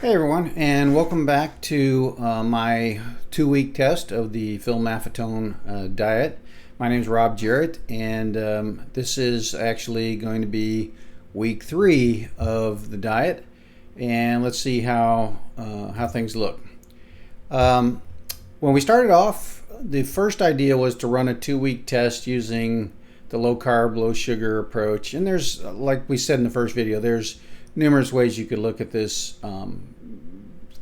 Hey everyone, and welcome back to my 2-week test of the Phil Maffetone diet. My name is Rob Jarrett, and this is actually going to be week 3 of the diet, and let's see how things look. When we started off, the first idea was to run a 2-week test using the low carb, low sugar approach, and there's, like we said in the first video, there's numerous ways you could look at this.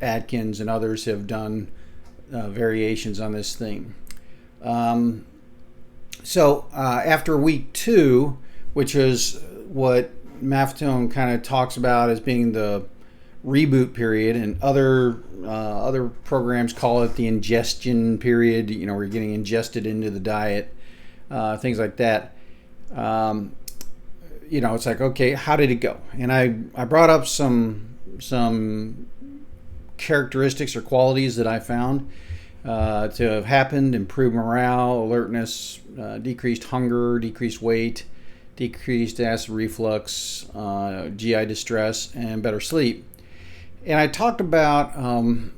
Atkins and others have done variations on this theme. So after week 2, which is what Maffetone kind of talks about as being the reboot period, and other programs call it the ingestion period, where you're getting ingested into the diet, things like that. It's like, okay, how did it go? And I brought up some characteristics or qualities that I found to have happened: improved morale, alertness, decreased hunger, decreased weight, decreased acid reflux, GI distress, and better sleep. And I talked about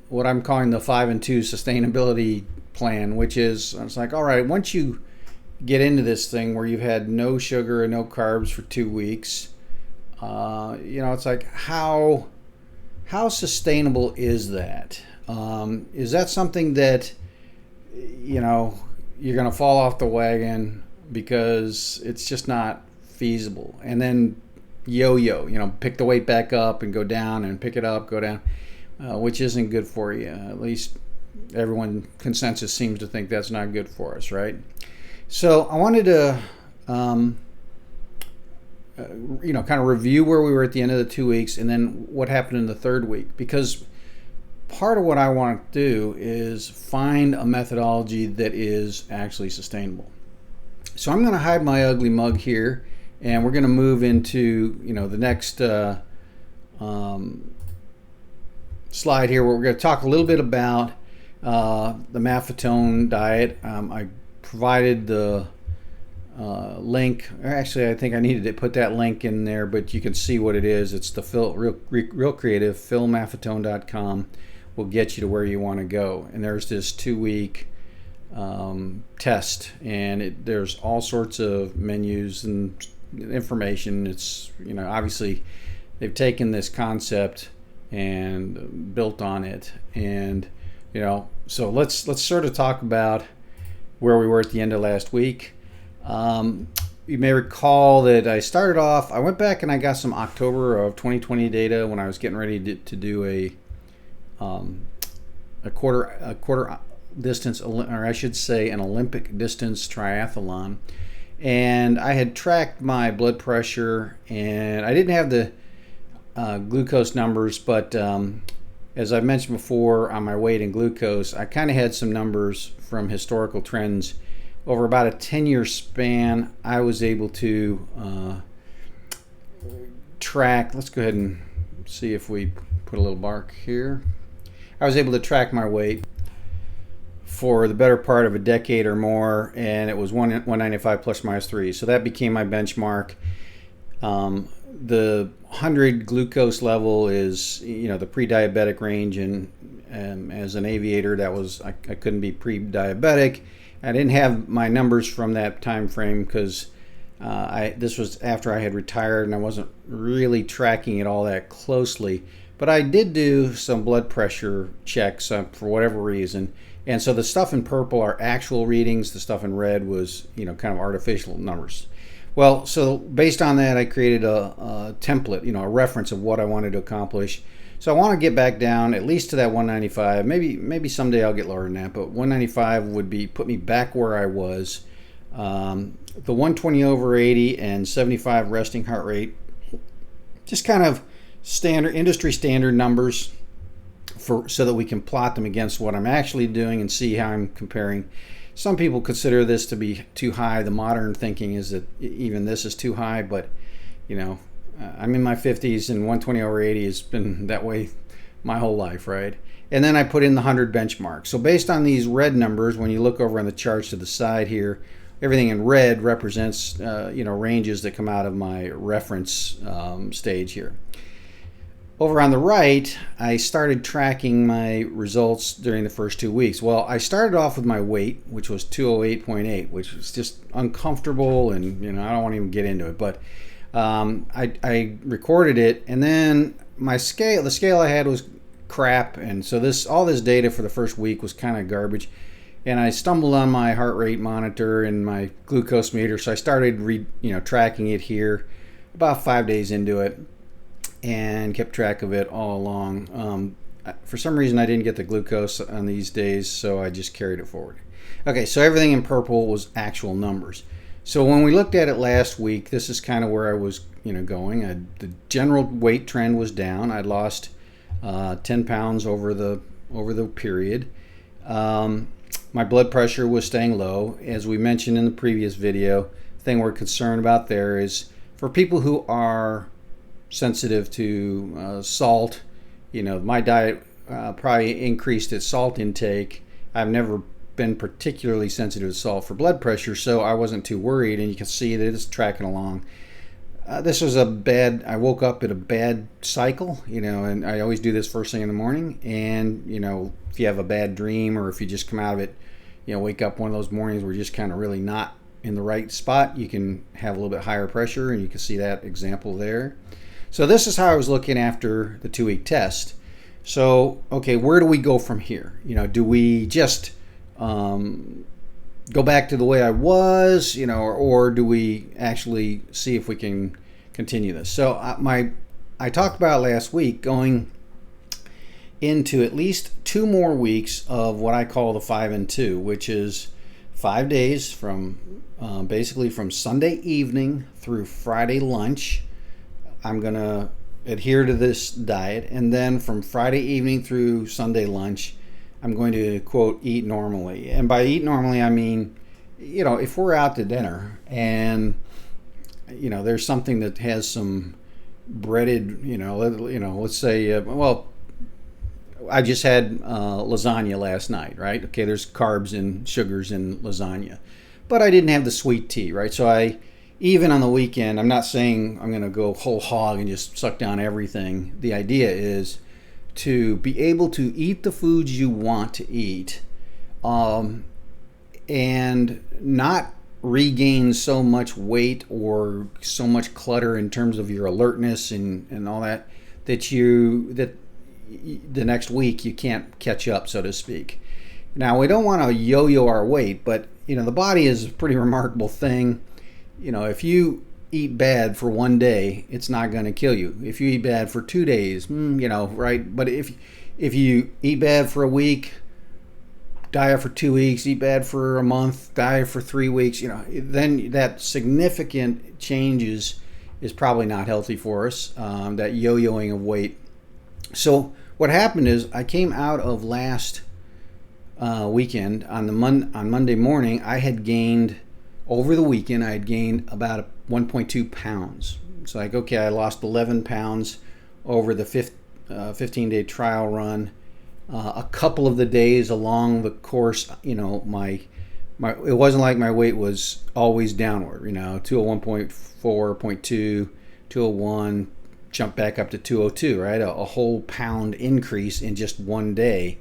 what I'm calling the 5 and 2 sustainability plan, which is, it's like, all right, once you get into this thing where you've had no sugar and no carbs for 2 weeks, it's like, how sustainable is that? Is that something that, you're going to fall off the wagon because it's just not feasible, and then yo-yo, pick the weight back up and go down, and pick it up, go down, which isn't good for you. At least everyone consensus seems to think that's not good for us, right? So I wanted to kind of review where we were at the end of the 2 weeks, and then what happened in the 3rd week, because part of what I want to do is find a methodology that is actually sustainable. So I'm going to hide my ugly mug here, and we're going to move into the next slide here, where we're going to talk a little bit about the Maffetone diet. I provided the link. Actually, I think I needed to put that link in there, but you can see what it is. It's the real creative, philmaffetone.com will get you to where you want to go. And there's this 2-week test, and there's all sorts of menus and information. It's obviously they've taken this concept and built on it, and so let's sort of talk about where we were at the end of last week. You may recall that I started off, I went back and I got some October of 2020 data when I was getting ready to do a quarter distance, or I should say an Olympic distance triathlon. And I had tracked my blood pressure, and I didn't have the glucose numbers, but as I mentioned before, on my weight and glucose, I kind of had some numbers from historical trends. Over about a 10-year span, I was able to track, let's go ahead and see if we put a little mark here. I was able to track my weight for the better part of a decade or more, and it was 195 plus minus 3. So that became my benchmark. The 100 glucose level is, the pre-diabetic range, and as an aviator, that was, I couldn't be pre-diabetic. I didn't have my numbers from that time frame because this was after I had retired, and I wasn't really tracking it all that closely. But I did do some blood pressure checks for whatever reason. And so the stuff in purple are actual readings. The stuff in red was, kind of artificial numbers. Well, so based on that, I created a template, a reference of what I wanted to accomplish. So I want to get back down at least to that 195. Maybe someday I'll get lower than that, but 195 would put me back where I was. The 120 over 80 and 75 resting heart rate, just kind of standard industry standard numbers, so that we can plot them against what I'm actually doing and see how I'm comparing. Some people consider this to be too high. The modern thinking is that even this is too high, but I'm in my 50s, and 120 over 80 has been that way my whole life, right? And then I put in the 100 benchmark. So based on these red numbers, when you look over on the charts to the side here, everything in red represents ranges that come out of my reference stage here. Over on the right, I started tracking my results during the first 2 weeks. Well, I started off with my weight, which was 208.8, which was just uncomfortable, and I don't want to even get into it. But I recorded it, and then the scale I had was crap, and so all this data for the first week was kind of garbage. And I stumbled on my heart rate monitor and my glucose meter, so I started tracking it here about 5 days into it, and kept track of it all along. For some reason, I didn't get the glucose on these days, so I just carried it forward. Okay, so everything in purple was actual numbers. So when we looked at it last week, this is kind of where I was going. The general weight trend was down. I'd lost 10 pounds over the period. My blood pressure was staying low. As we mentioned in the previous video, the thing we're concerned about there is for people who are sensitive to salt. My diet probably increased its salt intake. I've never been particularly sensitive to salt for blood pressure, so I wasn't too worried, and you can see that it's tracking along. This was I woke up at a bad cycle, and I always do this first thing in the morning, and if you have a bad dream, or if you just come out of it, wake up one of those mornings where you're just kind of really not in the right spot, you can have a little bit higher pressure, and you can see that example there. So this is how I was looking after the 2-week test. So, okay, where do we go from here? Do we just go back to the way I was, or do we actually see if we can continue this? So I talked about last week going into at least 2 more weeks of what I call the 5 and 2, which is 5 days from basically from Sunday evening through Friday lunch. I'm going to adhere to this diet, and then from Friday evening through Sunday lunch, I'm going to, quote, eat normally. And by eat normally, I mean, if we're out to dinner and, there's something that has some breaded, let's say, I just had lasagna last night, right? Okay, there's carbs and sugars in lasagna, but I didn't have the sweet tea, right? So even on the weekend, I'm not saying I'm going to go whole hog and just suck down everything. The idea is to be able to eat the foods you want to eat, and not regain so much weight or so much clutter in terms of your alertness and all that the next week you can't catch up, so to speak. Now, we don't want to yo-yo our weight, but the body is a pretty remarkable thing. If you eat bad for 1 day, it's not going to kill you. If you eat bad for 2 days, right? But if you eat bad for a week, diet for 2 weeks, eat bad for a month, diet for 3 weeks, then that significant changes is probably not healthy for us, that yo-yoing of weight. So what happened is I came out of last weekend on Monday morning. I had gained, over the weekend, I had gained about 1.2 pounds. It's like, okay, I lost 11 pounds over the 15-day trial run. A couple of the days along the course, my it wasn't like my weight was always downward. 201.4, 0.2, 201, jumped back up to 202, right? A whole pound increase in just 1 day.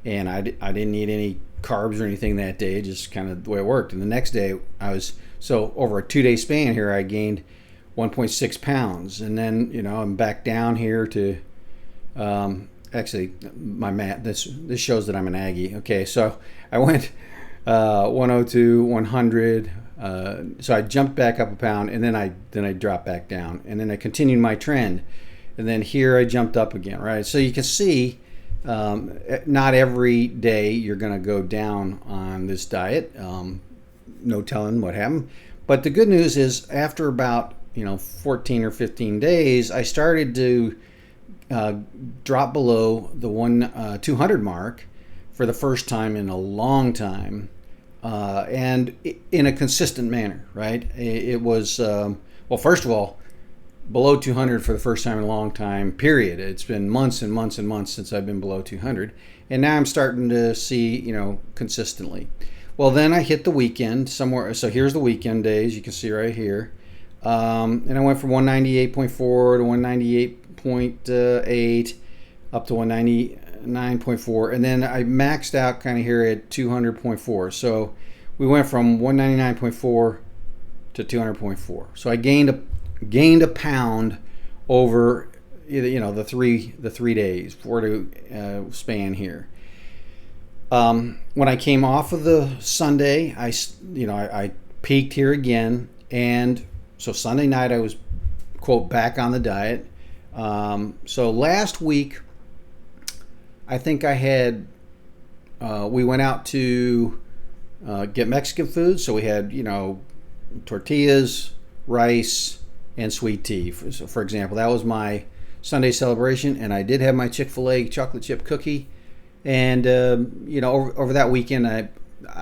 And I didn't eat any carbs or anything that day, just kind of the way it worked. And the next day so over a 2-day span here, I gained 1.6 pounds. And then, I'm back down here to, actually my math, this shows that I'm an Aggie. Okay. So I went, 102, 100. So I jumped back up a pound, and then I dropped back down, and then I continued my trend. And then here I jumped up again, right? So you can see, not every day you're going to go down on this diet. No telling what happened. But the good news is after about 14 or 15 days, I started to drop below the 200 mark for the first time in a long time, and in a consistent manner, right? It was, first of all, below 200 for the first time in a long time, period. It's been months and months and months since I've been below 200. And now I'm starting to see, consistently. Well, then I hit the weekend somewhere. So here's the weekend days. You can see right here. And I went from 198.4 to 199.8 up to 199.4, and then I maxed out kind of here at 200.4. So we went from 199.4 to 200.4. So I gained a pound over the 3 days, 4-day span here. When I came off of the Sunday, I peaked here again, and so Sunday night I was, quote, back on the diet. So last week, I think I had, we went out to get Mexican food. So we had, tortillas, rice, and sweet tea. For example, that was my Sunday celebration, and I did have my Chick-fil-A chocolate chip cookie. And, over that weekend, I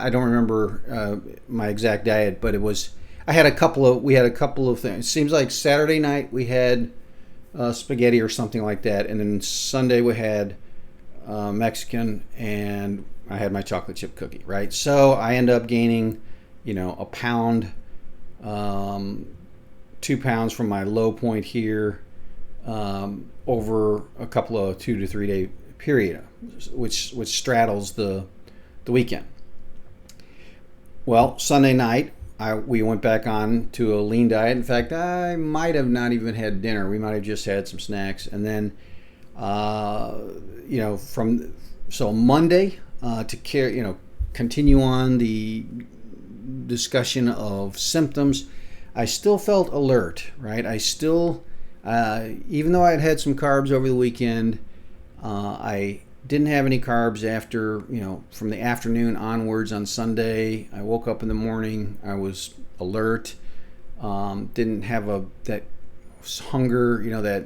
don't remember my exact diet, but we had a couple of things. It seems like Saturday night we had spaghetti or something like that, and then Sunday we had Mexican, and I had my chocolate chip cookie, right? So I end up gaining, a pound, 2 pounds from my low point here, over a couple of 2 to 3 day period, which straddles the weekend. Well, Sunday night, we went back on to a lean diet. In fact, I might have not even had dinner. We might have just had some snacks. And then, so Monday to continue on the discussion of symptoms, I still felt alert, right? I still, even though I had some carbs over the weekend, I didn't have any carbs after, from the afternoon onwards on Sunday. I woke up in the morning, I was alert, didn't have that hunger, that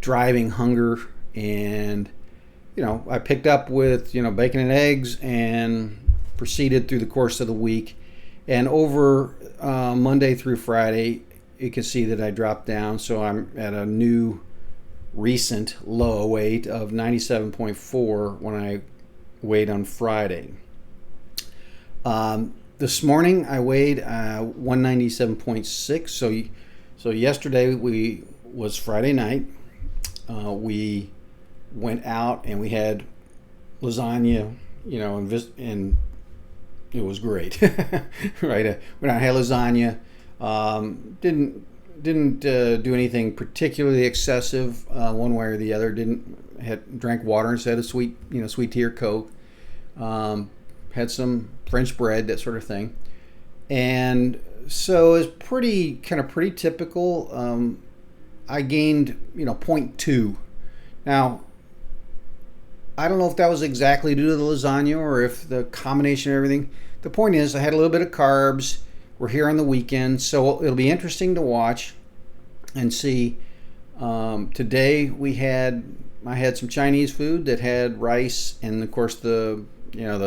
driving hunger. And, I picked up with, bacon and eggs and proceeded through the course of the week. And over Monday through Friday, you can see that I dropped down. So I'm at a new recent low weight of 97.4 when I weighed on Friday. This morning I weighed 197.6. So yesterday was Friday night. We went out and we had lasagna, and it was great. Right? When I had lasagna, didn't do anything particularly excessive one way or the other. Drank water instead of sweet tea or Coke. Had some French bread, that sort of thing. And so it's pretty typical. I gained 0.2. Now, I don't know if that was exactly due to the lasagna or if the combination of everything. The point is, I had a little bit of carbs. We're here on the weekend, so it'll be interesting to watch and see. Today I had some Chinese food that had rice, and of course the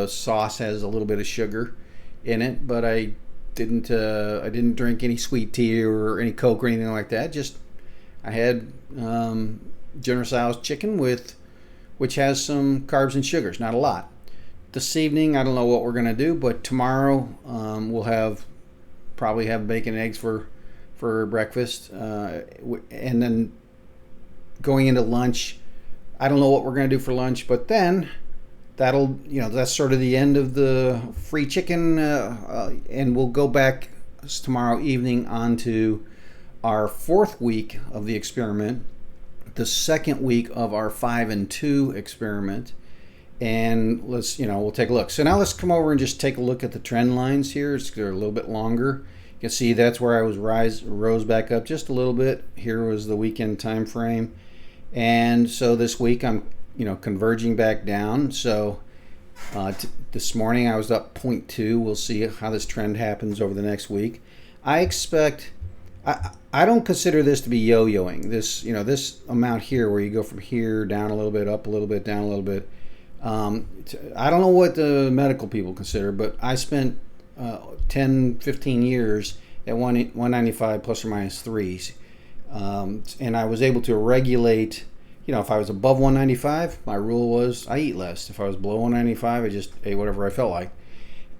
sauce has a little bit of sugar in it. But I didn't drink any sweet tea or any Coke or anything like that. Just I had General Tso's chicken which has some carbs and sugars, not a lot. This evening, I don't know what we're going to do, but tomorrow we'll probably have bacon and eggs for breakfast, and then going into lunch, I don't know what we're going to do for lunch, but then that's sort of the end of the free chicken, and we'll go back tomorrow evening onto our 4th week of the experiment, the 2nd week of our 5 and 2 experiment. And we'll take a look. So now let's come over and just take a look at the trend lines here. They're a little bit longer. You can see that's where I was rose back up just a little bit. Here was the weekend time frame. And so this week I'm converging back down. So this morning I was up 0.2. We'll see how this trend happens over the next week. I expect, I don't consider this to be yo-yoing. This amount here where you go from here down a little bit, up a little bit, down a little bit. I don't know what the medical people consider, but I spent 10, 15 years at 195 plus or minus 3s. And I was able to regulate, if I was above 195, my rule was I eat less. If I was below 195, I just ate whatever I felt like.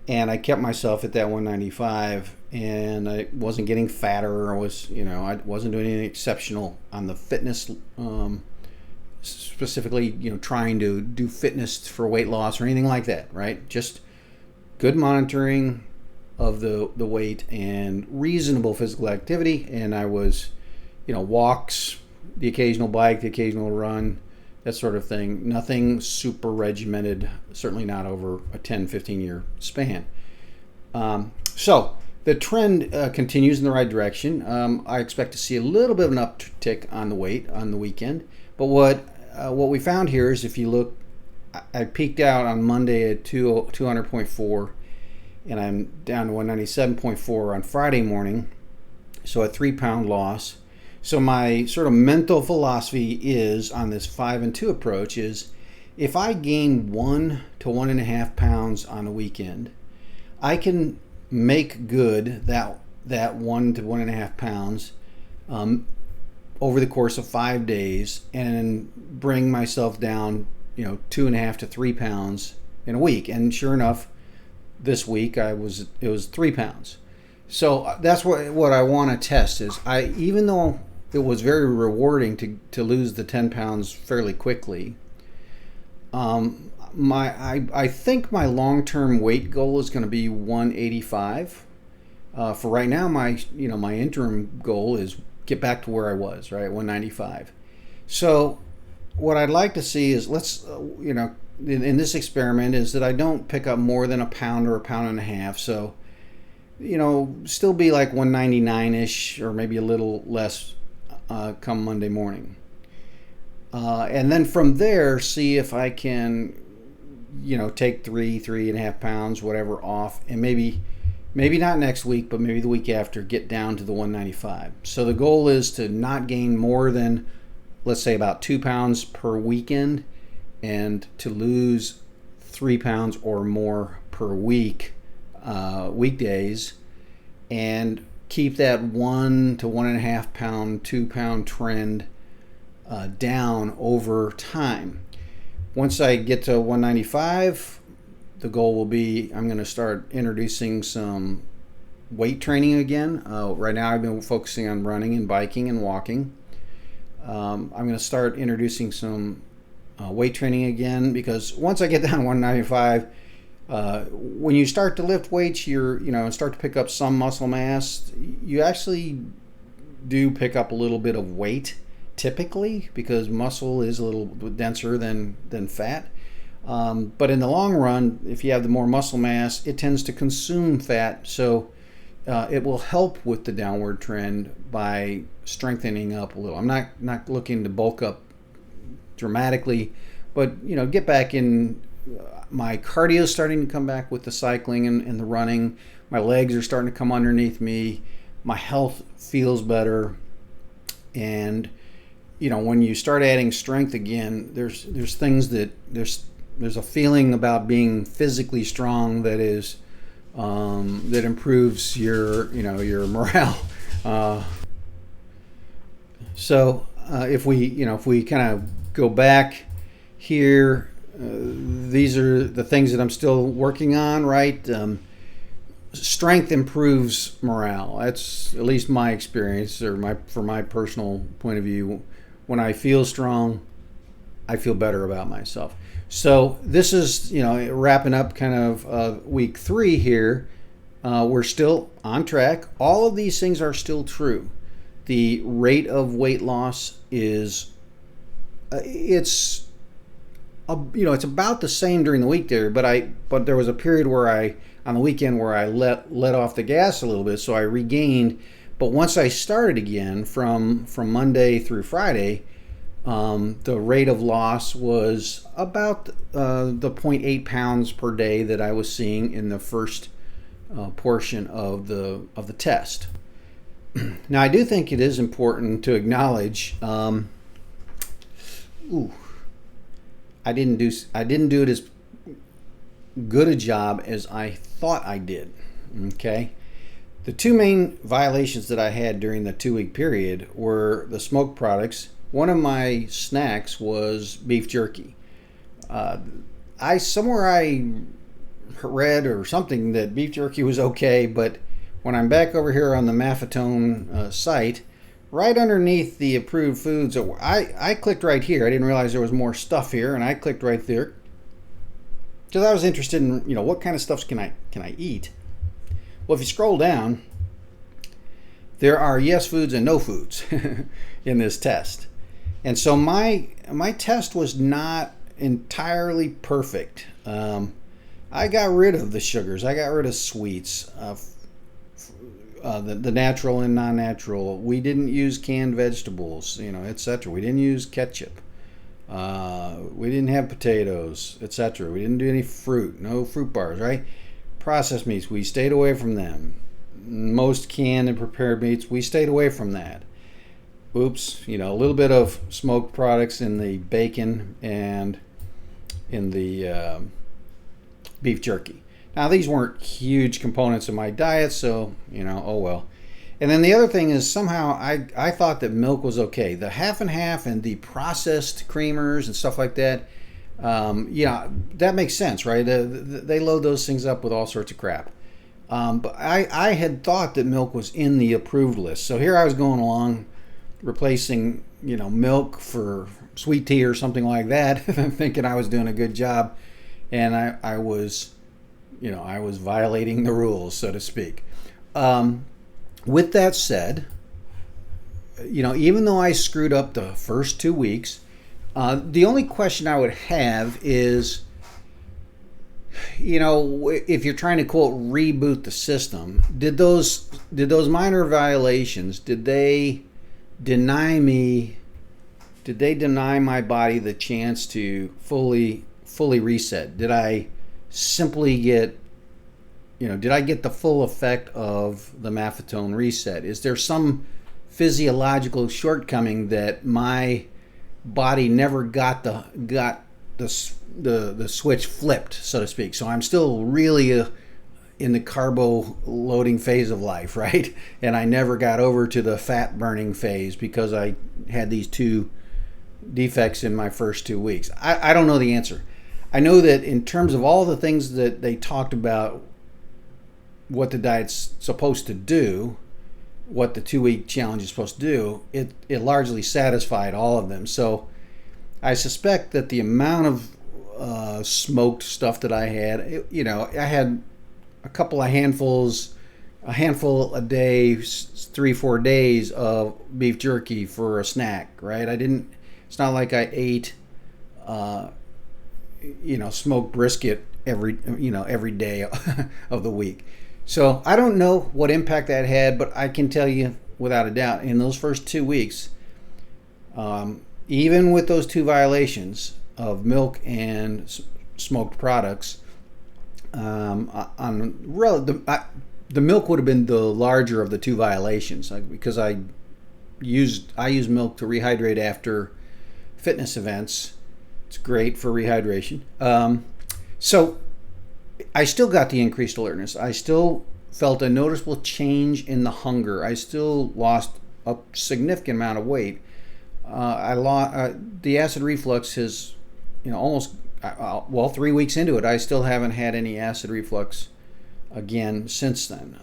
and I kept myself at that 195, and I wasn't getting fatter. I wasn't doing anything exceptional on the fitness, specifically, trying to do fitness for weight loss or anything like that, right? Just good monitoring of the weight and reasonable physical activity. And I was, walks, the occasional bike, the occasional run, that sort of thing. Nothing super regimented, certainly not over a 10, 15-year span. So the trend continues in the right direction. I expect to see a little bit of an uptick on the weight on the weekend. But what we found here is, if you look, I peaked out on Monday at 200.4, and I'm down to 197.4 on Friday morning, so a 3-pound loss. So my sort of mental philosophy is on this 5 and 2 approach is, if I gain 1 to 1.5 pounds on a weekend, I can make good that 1 to 1.5 pounds over the course of 5 days, and bring myself down 2.5 to 3 pounds in a week. And sure enough, this week it was 3 pounds. So that's what I want to test is, even though it was very rewarding to lose the 10 pounds fairly quickly, I think my long-term weight goal is going to be 185. For right now, my interim goal is get back to where I was, right, 195. So what I'd like to see is, let's in this experiment, is that I don't pick up more than a pound or a pound and a half. So still be like 199-ish, or maybe a little less come Monday morning. And then from there, see if I can, take 3.5 pounds, whatever, off, and maybe not next week, but maybe the week after, get down to the 195. So the goal is to not gain more than, let's say, about 2 pounds per weekend, and to lose 3 pounds or more per week, weekdays, and keep that 1 to 1.5 pound, 2 pound trend down over time. Once I get to 195, the goal will be, I'm going to start introducing some weight training again. Right now I've been focusing on running and biking and walking. I'm going to start introducing some weight training again, because once I get down to 195, when you start to lift weights, start to pick up some muscle mass, you actually do pick up a little bit of weight typically, because muscle is a little denser than fat. But in the long run, if you have the more muscle mass, it tends to consume fat. So it will help with the downward trend by strengthening up a little. I'm not looking to bulk up dramatically, but get back in. My cardio is starting to come back with the cycling and the running. My legs are starting to come underneath me. My health feels better. And when you start adding strength again, there's things that there's a feeling about being physically strong that is that improves your morale. So if we kind of go back here, these are the things that I'm still working on, right? Strength improves morale. That's at least my experience, or from my personal point of view. When I feel strong, I feel better about myself. So this is, wrapping up kind of week 3 here. We're still on track. All of these things are still true. The rate of weight loss is, it's about the same during the week there, but there was a period where on the weekend where I let off the gas a little bit, so I regained. But once I started again from Monday through Friday, the rate of loss was about the 0.8 pounds per day that I was seeing in the first portion of the test. Now, I do think it is important to acknowledge. I didn't do it as good a job as I thought I did. Okay. The 2 main violations that I had during the 2-week period were the smoked products. One of my snacks was beef jerky. I read or something that beef jerky was okay, but when I'm back over here on the Maffetone site, right underneath the approved foods, I clicked right here. I didn't realize there was more stuff here, and I clicked right there because I was interested in, you know, what kind of stuff can I eat. Well, if you scroll down, there are yes foods and no foods in this test, and so my test was not entirely perfect. I got rid of the sugars. I got rid of sweets, the natural and non-natural. We didn't use canned vegetables, you know, etc. We didn't use ketchup. We didn't have potatoes, etc. We didn't do any fruit, no fruit bars, right? Processed meats, we stayed away from them. Most canned and prepared meats, we stayed away from that. Oops, you know, a little bit of smoked products in the bacon and in the beef jerky. Now, these weren't huge components of my diet, so, you know, oh well. And then the other thing is, somehow I thought that milk was okay. The half and half and the processed creamers and stuff like that, yeah, that makes sense, right? They load those things up with all sorts of crap. But I had thought that milk was in the approved list. So here I was going along, replacing, you know, milk for sweet tea or something like that, thinking I was doing a good job. And I was, you know, I was violating the rules, so to speak. With that said, you know, even though I screwed up the first 2 weeks, the only question I would have is, you know, if you're trying to, quote, reboot the system, did those minor violations, did they deny my body the chance to fully reset? Did I simply get, you know, did I get the full effect of the Maffetone reset? Is there some physiological shortcoming that my body never got the switch flipped, so to speak? So I'm still really in the carbo loading phase of life, right? And I never got over to the fat burning phase because I had these two defects in my first 2 weeks. I don't know the answer. I know that in terms of all the things that they talked about, what the diet's supposed to do, what the 2-week challenge is supposed to do, it largely satisfied all of them. So I suspect that the amount of smoked stuff that I had, you know, I had a handful a day, 3-4 days of beef jerky for a snack, right? It's not like I ate, you know, smoked brisket every day of the week. So I don't know what impact that had, but I can tell you without a doubt, in those first 2 weeks, even with those 2 violations of milk and smoked products, the milk would have been the larger of the 2 violations, because I use milk to rehydrate after fitness events. It's great for rehydration. So I still got the increased alertness. I still felt a noticeable change in the hunger. I still lost a significant amount of weight. The acid reflux has, you know, almost, 3 weeks into it, I still haven't had any acid reflux again since then.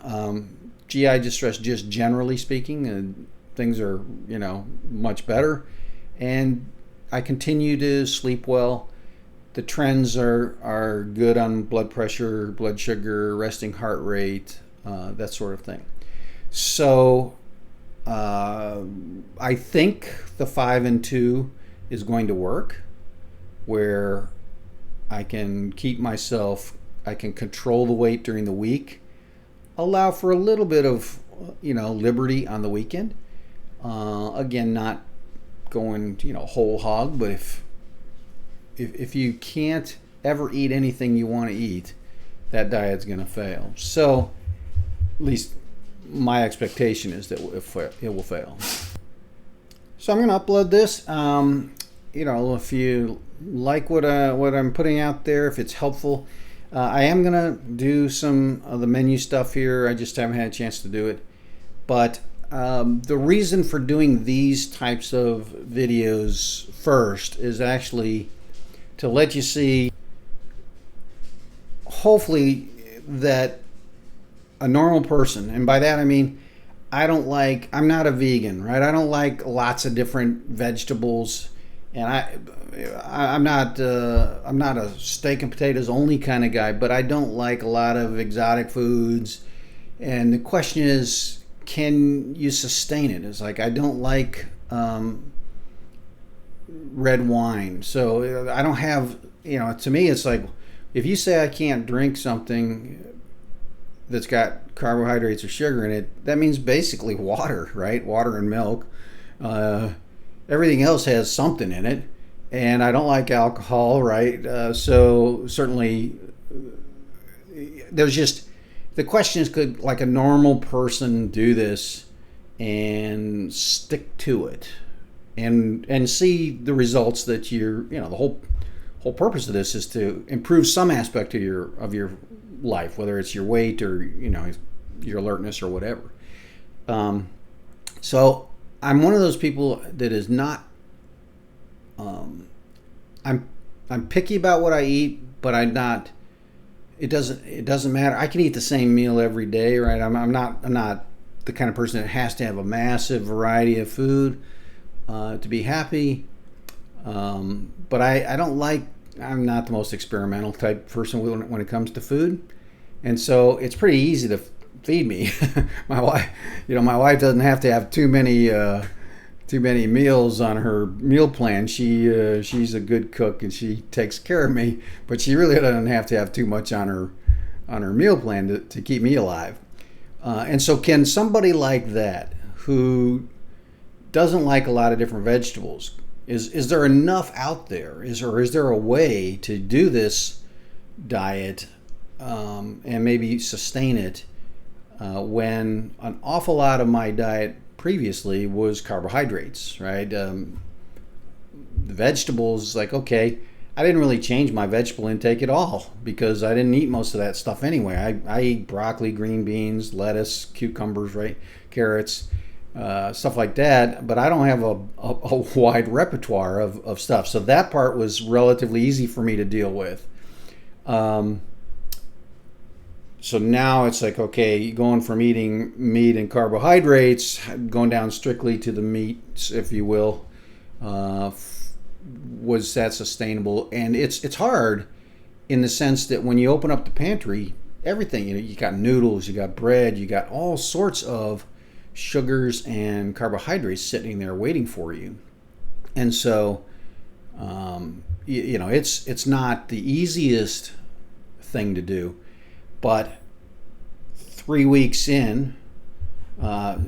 GI distress, just generally speaking, things are, you know, much better, and I continue to sleep well. The trends are good on blood pressure, blood sugar, resting heart rate, that sort of thing. So I think the 5 and 2 is going to work, where I can I can control the weight during the week, allow for a little bit of, you know, liberty on the weekend. Again, not going, you know, whole hog, but if you can't ever eat anything you want to eat, that diet's going to fail. So at least my expectation is that it will fail. So I'm going to upload this. You know, if you like what I'm putting out there, if it's helpful, I am going to do some of the menu stuff here. I just haven't had a chance to do it. But the reason for doing these types of videos first is actually to let you see hopefully that a normal person, and by that I mean I'm not a vegan, right? I don't like lots of different vegetables, and I'm not a steak and potatoes only kind of guy, but I don't like a lot of exotic foods. And the question is, can you sustain it? It's like I don't like red wine, so I don't have, to me it's like if you say I can't drink something that's got carbohydrates or sugar in it, that means basically water, right? Water and milk. Everything else has something in it, and I don't like alcohol, right? So certainly, there's just the question is, could like a normal person do this and stick to it, and see the results that the whole purpose of this is to improve some aspect of your life, whether it's your weight or your alertness or whatever. So I'm one of those people that is not. I'm picky about what I eat, but I'm not. It doesn't matter. I can eat the same meal every day, right? I'm not the kind of person that has to have a massive variety of food to be happy. But I don't like. I'm not the most experimental type person when it comes to food, and so it's pretty easy to feed me. My wife doesn't have to have too many meals on her meal plan. She's a good cook and she takes care of me, but she really doesn't have to have too much on her meal plan to keep me alive. And so, can somebody like that who doesn't like a lot of different vegetables, is there enough out there? Is there a way to do this diet and maybe sustain it when an awful lot of my diet previously was carbohydrates, right? The vegetables, like, okay, I didn't really change my vegetable intake at all because I didn't eat most of that stuff anyway. I eat broccoli, green beans, lettuce, cucumbers, right, carrots, stuff like that, but I don't have a wide repertoire of stuff. So that part was relatively easy for me to deal with. So now it's like, okay, going from eating meat and carbohydrates, going down strictly to the meats, if you will, was that sustainable? And it's hard in the sense that when you open up the pantry, everything, you got noodles, you got bread, you got all sorts of sugars and carbohydrates sitting there waiting for you. And so, it's not the easiest thing to do. But 3 weeks in,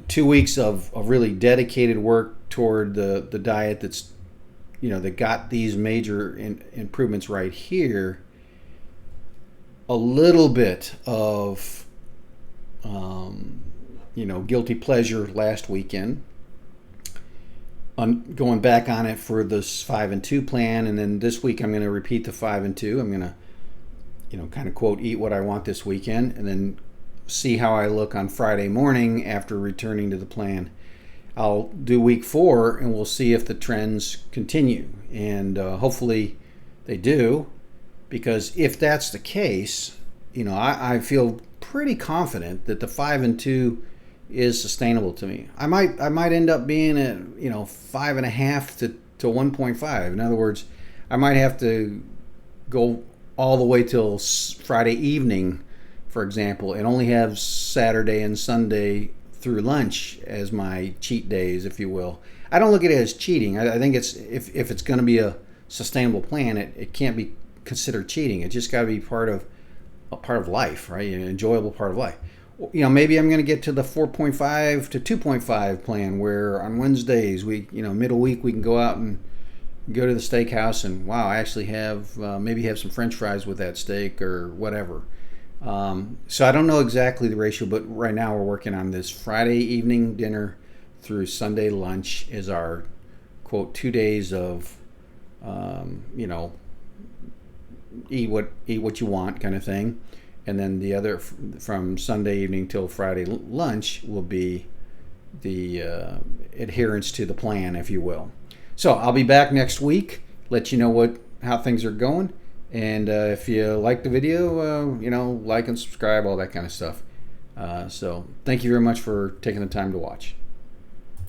2 weeks of really dedicated work toward the diet that got these major improvements right here, a little bit of guilty pleasure last weekend. I'm going back on it for this 5 and 2 plan, and then this week I'm going to repeat the 5 and 2. I'm going to kind of quote, eat what I want this weekend, and then see how I look on Friday morning after returning to the plan. I'll do week 4 and we'll see if the trends continue, and hopefully they do, because if that's the case, I feel pretty confident that the 5 and 2 is sustainable to me. I might end up being at 5.5 to 1.5. In other words, I might have to go all the way till Friday evening, for example, and only have Saturday and Sunday through lunch as my cheat days, if you will. I don't look at it as cheating. I think it's if it's going to be a sustainable plan, it can't be considered cheating. It just got to be part of life, right? An enjoyable part of life. Maybe I'm going to get to the 4.5 to 2.5 plan, where on Wednesdays middle week we can go out and go to the steakhouse and I actually have maybe have some French fries with that steak or whatever. So I don't know exactly the ratio, but right now we're working on this Friday evening dinner through Sunday lunch is our quote 2 days of eat what you want kind of thing, and then the other from Sunday evening till Friday lunch will be the adherence to the plan, if you will. So I'll be back next week, let you know how things are going, And if you like the video, like and subscribe, all that kind of stuff. So thank you very much for taking the time to watch.